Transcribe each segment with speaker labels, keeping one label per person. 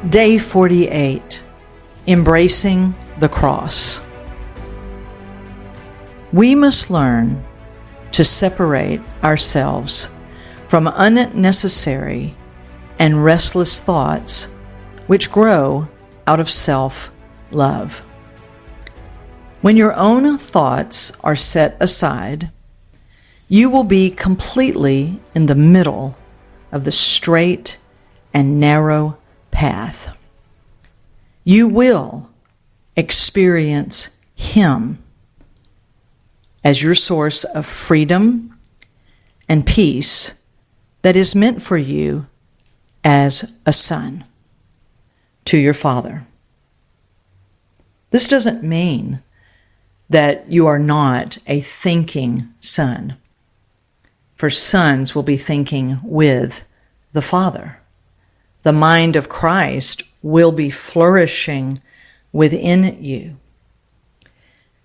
Speaker 1: Day 48, Embracing the Cross. We must learn to separate ourselves from unnecessary and restless thoughts which grow out of self-love. When your own thoughts are set aside, you will be completely in the middle of the straight and narrow path. You will experience Him as your source of freedom and peace that is meant for you as a son to your Father. This doesn't mean that you are not a thinking son, for sons will be thinking with the Father. The mind of Christ will be flourishing within you.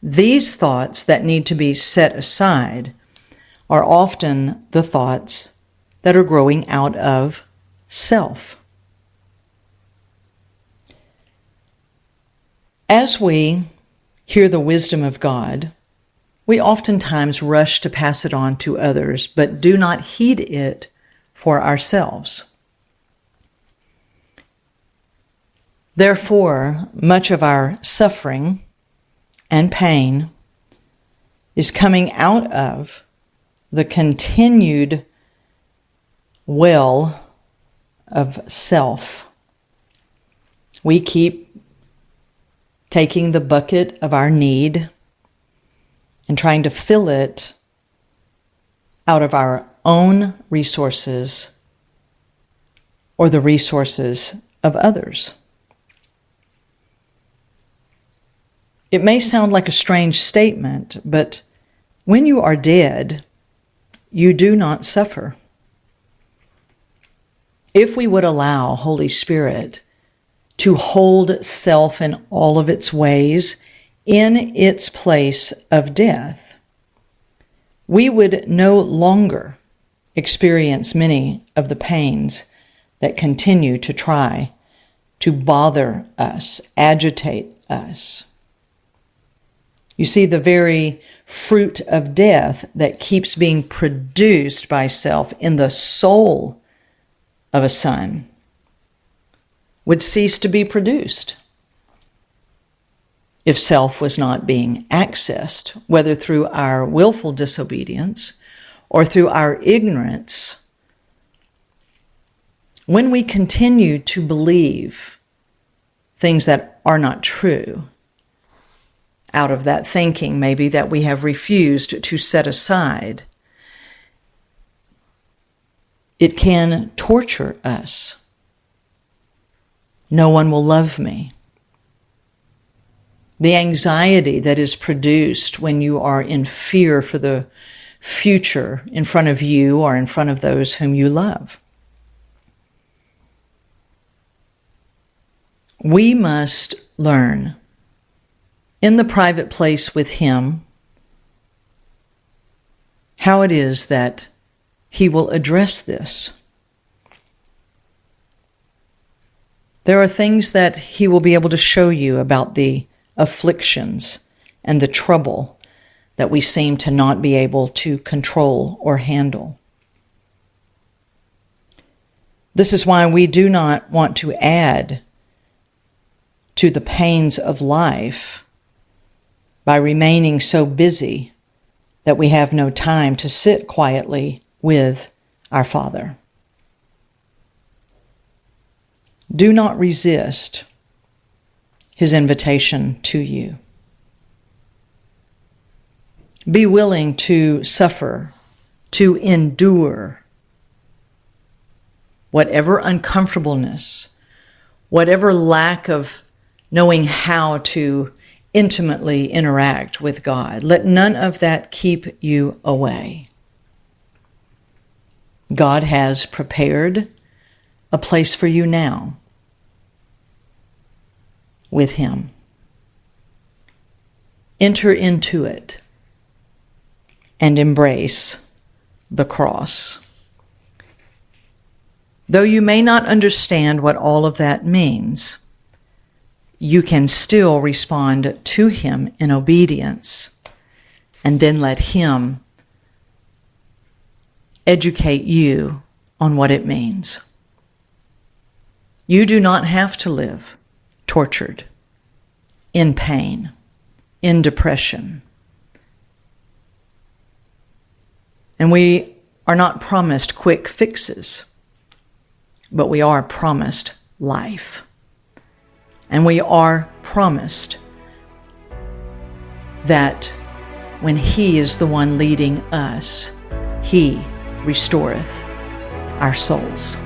Speaker 1: These thoughts that need to be set aside are often the thoughts that are growing out of self. As we hear the wisdom of God, we oftentimes rush to pass it on to others, but do not heed it for ourselves. Therefore, much of our suffering and pain is coming out of the continued well of self. We keep taking the bucket of our need and trying to fill it out of our own resources or the resources of others. It may sound like a strange statement, but when you are dead, you do not suffer. If we would allow Holy Spirit to hold self in all of its ways in its place of death, we would no longer experience many of the pains that continue to try to bother us, agitate us. You see, the very fruit of death that keeps being produced by self in the soul of a son would cease to be produced if self was not being accessed, whether through our willful disobedience or through our ignorance. When we continue to believe things that are not true, out of that thinking maybe that we have refused to set aside, it can torture us. No one will love me. The anxiety that is produced when you are in fear for the future in front of you or in front of those whom you love. We must learn in the private place with Him how it is that He will address this. There are things that He will be able to show you about the afflictions and the trouble that we seem to not be able to control or handle. This is why we do not want to add to the pains of life by remaining so busy that we have no time to sit quietly with our Father. Do not resist His invitation to you. Be willing to suffer, to endure whatever uncomfortableness, whatever lack of knowing how to intimately interact with God. Let none of that keep you away. God has prepared a place for you now with Him. Enter into it and embrace the cross. Though you may not understand what all of that means, you can still respond to him in obedience, and then let him educate you on what it means. You do not have to live tortured, in pain, in depression. And we are not promised quick fixes, but we are promised life. And we are promised that when he is the one leading us, he restoreth our souls.